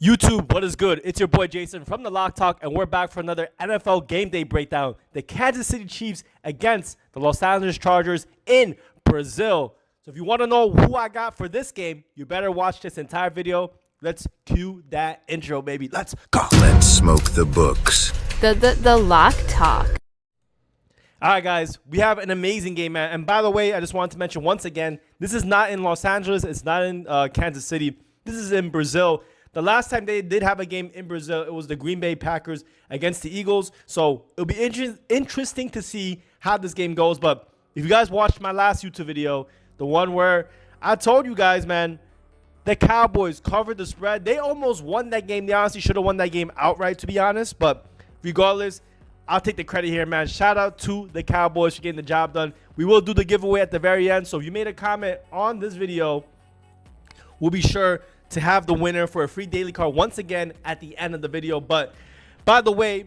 YouTube, what is good? It's your boy Jason from the Lock Talk, and we're back for another NFL game day breakdown. The Kansas City Chiefs against the Los Angeles Chargers in Brazil. So if you want to know who I got for this game, you better watch this entire video. Let's cue that intro, baby. Let's go. Let's smoke the books. The Lock Talk. All right, guys, we have an amazing game, man. And by the way, I just wanted to mention once again, this is not in Los Angeles. It's not in Kansas City. This is in Brazil. The last time they did have a game in Brazil, it was the Green Bay Packers against the Eagles. So it'll be interesting to see how this game goes. But if you guys watched my last YouTube video, the one where I told you guys, man, the Cowboys covered the spread. They almost won that game. They honestly should have won that game outright, to be honest. But regardless, I'll take the credit here, man. Shout out to the Cowboys for getting the job done. We will do the giveaway at the very end. So if you made a comment on this video, we'll be sure to have the winner for a free daily card once again at the end of the video. But by the way,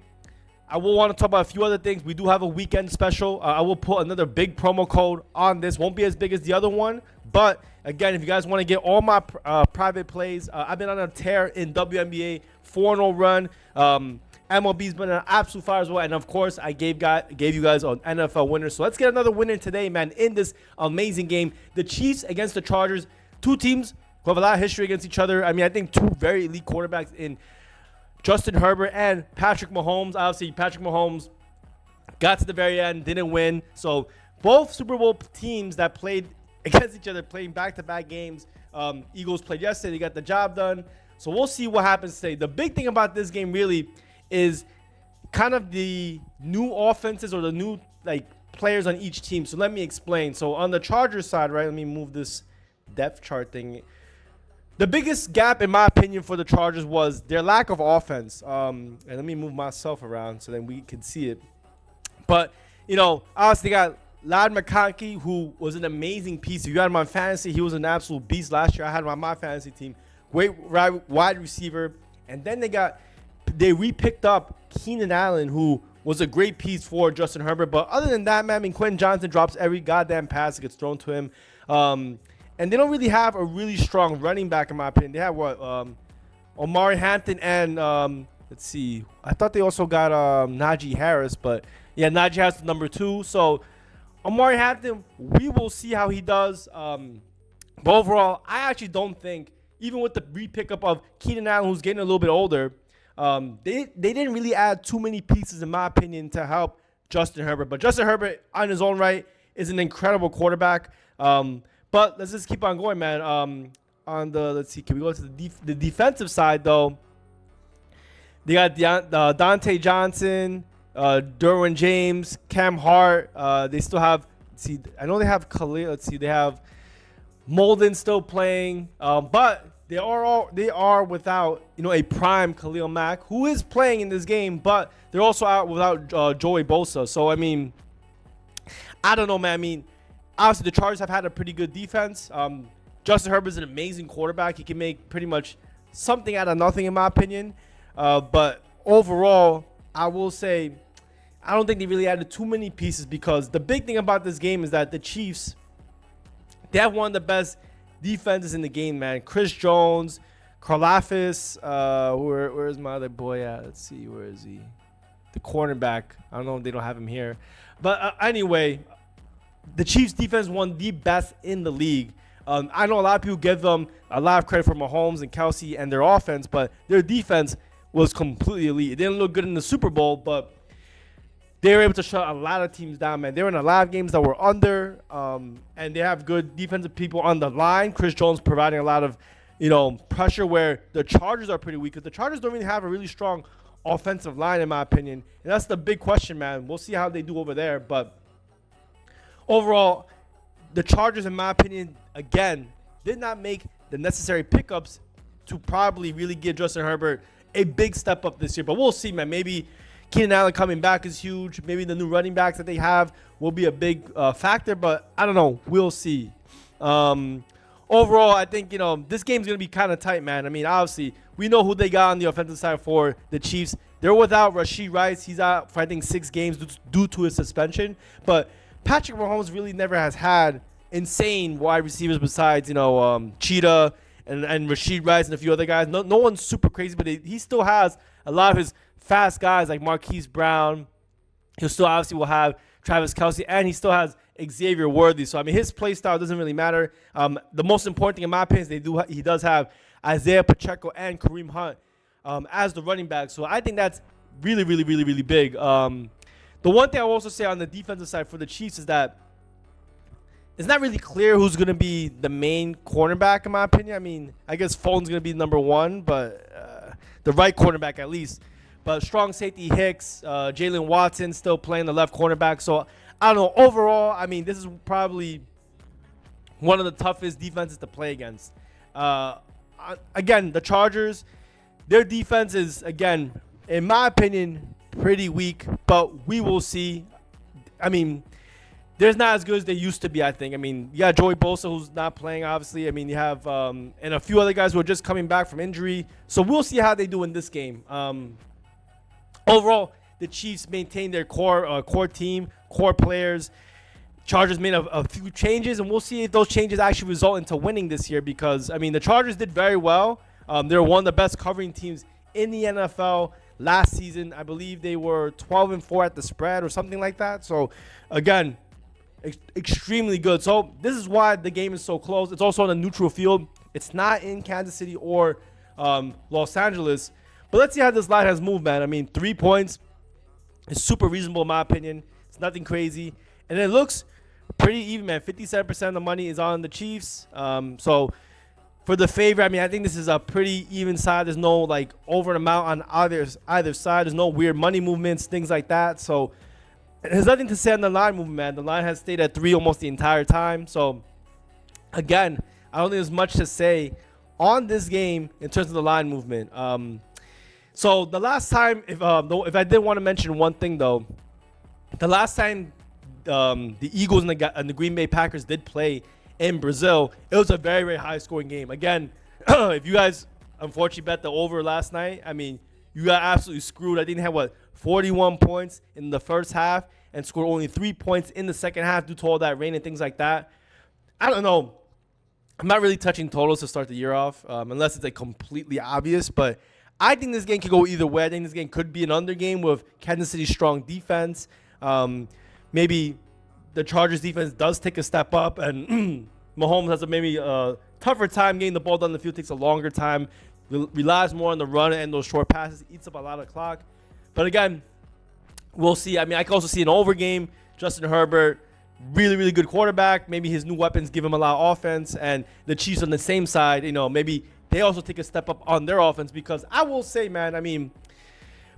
I will want to talk about a few other things. We do have a weekend special. I will put another big promo code on this. Won't be as big as the other one. But again, if you guys want to get all my private plays, I've been on a tear in WNBA, 4-0 run. MLB's been an absolute fire as well. And of course, I gave you guys an NFL winner. So let's get another winner today, man, in this amazing game. The Chiefs against the Chargers. Two teams who have a lot of history against each other. I mean, I think two very elite quarterbacks in Justin Herbert and Patrick Mahomes. Obviously, Patrick Mahomes got to the very end, didn't win. So both Super Bowl teams that played against each other, playing back-to-back games. Eagles played yesterday. They got the job done. So we'll see what happens today. The big thing about this game really is kind of the new offenses or the new players on each team. So let me explain. So on the Chargers side, right, let me move this depth chart thing. The biggest gap, in my opinion, for the Chargers was their lack of offense. And let me move myself around so then we can see it. But, you know, obviously they got Ladd McConkey, who was an amazing piece. If you had him on fantasy, he was an absolute beast last year. I had him on my fantasy team. Great wide receiver. And then they re-picked up Keenan Allen, who was a great piece for Justin Herbert. But other than that, man, I mean, Quentin Johnson drops every goddamn pass that gets thrown to him. And they don't really have a really strong running back, in my opinion. They have Omari Hampton and let's see. I thought they also got Najee Harris, but yeah, Najee Harris number 2. So Omari Hampton, we will see how he does. But overall, I actually don't think, even with the re-pickup of Keenan Allen, who's getting a little bit older, they didn't really add too many pieces, in my opinion, to help Justin Herbert. But Justin Herbert, on his own right, is an incredible quarterback. But let's just keep on going, man. Let's see, can we go to the defensive side, though? They got Dante Johnson, Derwin James, Cam Hart. They still have, I know they have Khalil. Let's see, they have Molden still playing. But they are without, a prime Khalil Mack, who is playing in this game, but they're also out without Joey Bosa. So, I mean, I don't know, man. I mean, obviously, the Chargers have had a pretty good defense. Justin Herbert is an amazing quarterback. He can make pretty much something out of nothing, in my opinion. But overall, I will say I don't think they really added too many pieces, because the big thing about this game is that the Chiefs, they have one of the best defenses in the game, man. Chris Jones, Karlaftis, where's my other boy at? Let's see, where is he? The cornerback. I don't know if they don't have him here. But anyway, the Chiefs defense is one of the best in the league. I know a lot of people give them a lot of credit for Mahomes and Kelsey and their offense, but their defense was completely elite. It didn't look good in the Super Bowl, but they were able to shut a lot of teams down, man. They were in a lot of games that were under, and they have good defensive people on the line. Chris Jones providing a lot of, pressure, where the Chargers are pretty weak, because the Chargers don't really have a really strong offensive line, in my opinion. And that's the big question, man. We'll see how they do over there, but overall, the Chargers, in my opinion, again, did not make the necessary pickups to probably really give Justin Herbert a big step up this year. But we'll see, man. Maybe Keenan Allen coming back is huge. Maybe the new running backs that they have will be a big factor. But I don't know. We'll see. Overall, I think, this game's going to be kind of tight, man. I mean, obviously, we know who they got on the offensive side for the Chiefs. They're without Rashee Rice. He's out for, I think, 6 games due to his suspension. But Patrick Mahomes really never has had insane wide receivers besides, Cheetah and Rashid Rice and a few other guys. No one's super crazy, but he still has a lot of his fast guys like Marquise Brown. He still obviously will have Travis Kelce, and he still has Xavier Worthy. So, I mean, his play style doesn't really matter. The most important thing, in my opinion, is he does have Isaiah Pacheco and Kareem Hunt as the running back. So, I think that's really, really, really, really big. The one thing I will also say on the defensive side for the Chiefs is that it's not really clear who's going to be the main cornerback, in my opinion. I mean, I guess Fulton's going to be number one, but the right cornerback at least. But strong safety Hicks, Jalen Watson still playing the left cornerback. So, I don't know. Overall, I mean, this is probably one of the toughest defenses to play against. Again, the Chargers, their defense is, again, in my opinion, pretty weak. But we will see. I mean, they're not as good as they used to be, I think. I mean, you got Joey Bosa, who's not playing, obviously. I mean, you have and a few other guys who are just coming back from injury. So we'll see how they do in this game. Overall, the Chiefs maintain their core team, core players. Chargers made a few changes, and we'll see if those changes actually result into winning this year because, I mean, the Chargers did very well. They're one of the best covering teams in the NFL last season. I believe they were 12-4 at the spread or something like that. So, again, extremely good. So this is why the game is so close. It's also on a neutral field. It's not in Kansas City or Los Angeles. But let's see how this line has moved, man. I mean, 3 points is super reasonable in my opinion. It's nothing crazy. And it looks pretty even, man. 57% of the money is on the Chiefs. So for the favorite, I mean, I think this is a pretty even side. There's no, like, over and amount on either side. There's no weird money movements, things like that. So there's nothing to say on the line movement, man. The line has stayed at 3 almost the entire time. So, again, I don't think there's much to say on this game in terms of the line movement. So, the last time, if I did want to mention one thing, though, the last time the Eagles and the Green Bay Packers did play in Brazil, it was a very, very high-scoring game. Again, if you guys unfortunately bet the over last night, I mean, you got absolutely screwed. I think they had, 41 points in the first half and scored only 3 points in the second half due to all that rain and things like that. I don't know. I'm not really touching totals to start the year off unless it's, like, completely obvious. But I think this game could go either way. I think this game could be an under game with Kansas City's strong defense. Maybe the Chargers defense does take a step up and Mahomes has maybe a tougher time getting the ball down the field, takes a longer time, relies more on the run and those short passes, eats up a lot of clock. But again, we'll see. I mean, I can also see an over game. Justin Herbert, really, really good quarterback. Maybe his new weapons give him a lot of offense. And the Chiefs on the same side, maybe they also take a step up on their offense. Because I will say, man, I mean,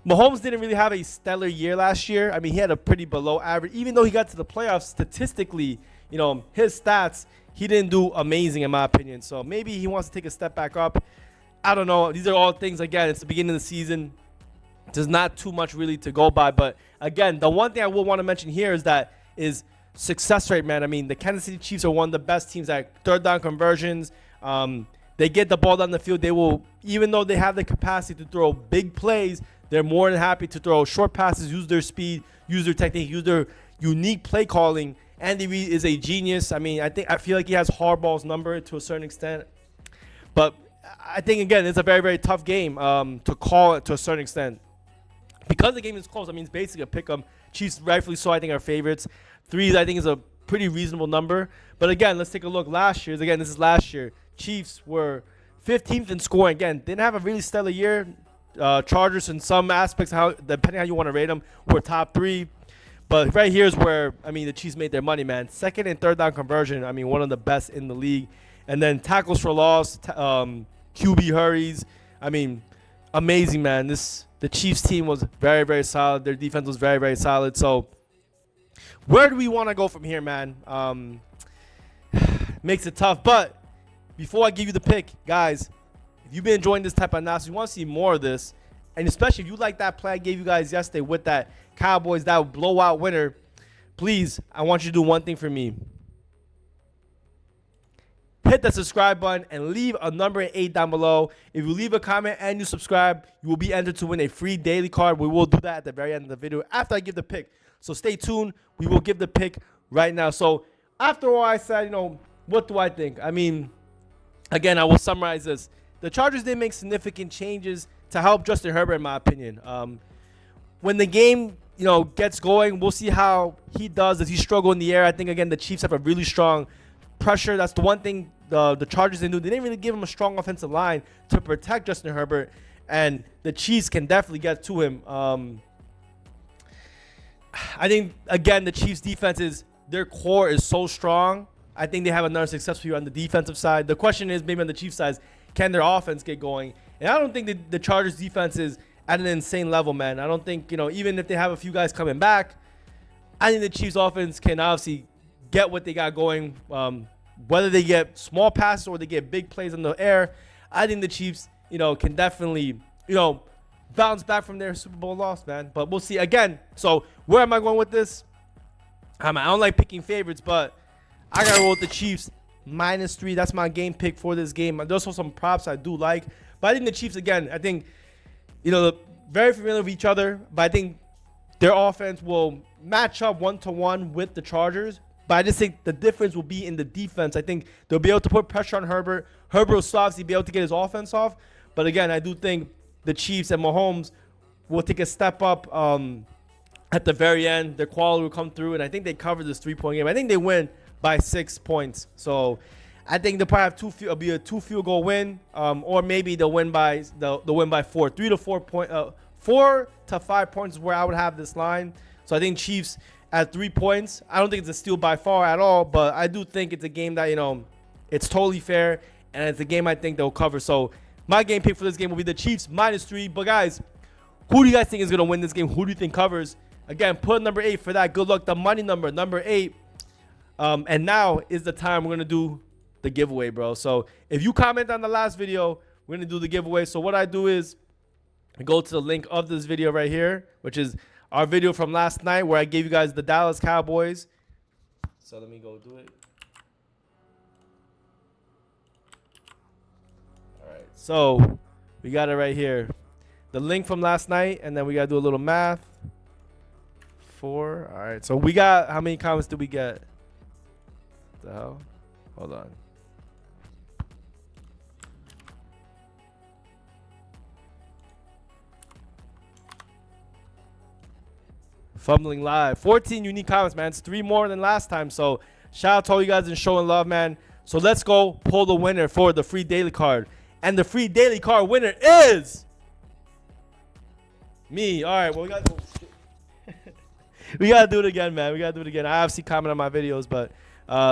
Mahomes didn't really have a stellar year last year. I mean, he had a pretty below average. Even though he got to the playoffs, statistically, his stats, he didn't do amazing in my opinion. So maybe he wants to take a step back up. I don't know. These are all things, again, it's the beginning of the season. There's not too much really to go by. But, again, the one thing I will want to mention here is success rate, man. I mean, the Kansas City Chiefs are one of the best teams at third down conversions. They get the ball down the field. They will, even though they have the capacity to throw big plays, they're more than happy to throw short passes, use their speed, use their technique, use their unique play calling. Andy Reid is a genius. I mean, I feel like he has Harbaugh's number to a certain extent. But I think, again, it's a very, very tough game to call it to a certain extent. Because the game is close, I mean, it's basically a pick-em. Chiefs, rightfully so, I think, are favorites. 3, I think, is a pretty reasonable number. But, again, let's take a look. This is last year. Chiefs were 15th in scoring. Again, didn't have a really stellar year. Chargers, in some aspects, depending how you want to rate them, were top 3. But right here is where, I mean, the Chiefs made their money, man. Second and third down conversion, I mean, one of the best in the league. And then tackles for loss, QB hurries. I mean, amazing, man. The Chiefs team was very, very solid. Their defense was very, very solid. So where do we want to go from here, man? Makes it tough. But before I give you the pick, guys, if you've been enjoying this type of analysis, you want to see more of this, and especially if you like that play I gave you guys yesterday with that Cowboys, that blowout winner, please, I want you to do one thing for me. Hit the subscribe button and leave a number 8 down below. If you leave a comment and you subscribe, you will be entered to win a free daily card. We will do that at the very end of the video after I give the pick. So stay tuned. We will give the pick right now. So after all I said, what do I think? I mean, again, I will summarize this. The Chargers did make significant changes to help Justin Herbert, in my opinion. When the game, gets going, we'll see how he does. Does he struggle in the air? I think, again, the Chiefs have a really strong pressure. That's the one thing the Chargers didn't do. They didn't really give him a strong offensive line to protect Justin Herbert, and the Chiefs can definitely get to him. I think, again, the Chiefs' defense their core is so strong. I think they have another successful year on the defensive side. The question is, maybe on the Chiefs side, can their offense get going? And I don't think the Chargers' defense is at an insane level, man. I don't think, even if they have a few guys coming back, I think the Chiefs' offense can obviously get what they got going. Whether they get small passes or they get big plays in the air, I think the Chiefs, can definitely, bounce back from their Super Bowl loss, man. But we'll see. Again, so where am I going with this? I don't like picking favorites, but I got to roll with the Chiefs -3. That's my game pick for this game. There's also some props I do like. But I think the Chiefs, again, very familiar with each other. But I think their offense will match up 1-to-1 with the Chargers. But I just think the difference will be in the defense. I think they'll be able to put pressure on Herbert. Herbert will obviously be able to get his offense off. But again, I do think the Chiefs and Mahomes will take a step up at the very end. Their quality will come through, and I think they cover this 3-point game. I think they win by 6 points. So I think they'll probably have it'll be a 2 field goal win, or maybe they'll win by 4. 4 to 5 points is where I would have this line. So I think Chiefs at 3 points. I don't think it's a steal by far at all, but I do think it's a game that it's totally fair, and it's a game I think they'll cover. So my game pick for this game will be the Chiefs -3. But guys, who do you guys think is gonna win this game? Who do you think covers? Again, put number 8 for that. Good luck. The money number 8. And now is the time we're gonna do the giveaway, bro. So if you comment on the last video, we're gonna do the giveaway. So what I do is I go to the link of this video right here, which is our video from last night where I gave you guys the Dallas Cowboys. So let me go do it. All right, so we got it right here. The link from last night, and then we gotta do a little math. 4. All right, so we got, how many comments did we get? What the hell? Hold on. Fumbling live. 14 unique comments, man. It's 3 more than last time. So shout out to all you guys and showing love, man. So let's go pull the winner for the free daily card. And the free daily card winner is me. All right, well, we gotta do it again, man. We gotta do it again. I obviously comment on my videos, but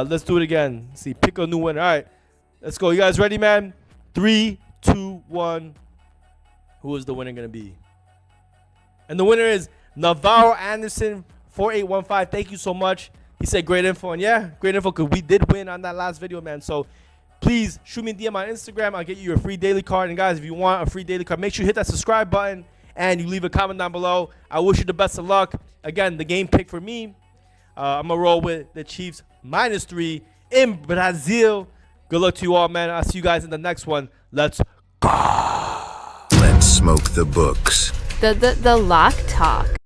let's do it again. Let's see, pick a new winner. All right, let's go. You guys ready, man? 3, 2, 1. Who is the winner gonna be? And the winner is Navarro Anderson 4815. Thank you so much. He said great info, and yeah, great info because we did win on that last video, man. So please shoot me a DM on Instagram. I'll get you your free daily card. And guys, if you want a free daily card, make sure you hit that subscribe button and you leave a comment down below. I wish you the best of luck. Again, the game pick for me, I'm gonna roll with the Chiefs -3 in Brazil. Good luck to you all, man. I'll see you guys in the next one. Let's go. Let's smoke the books. The Lock Talk.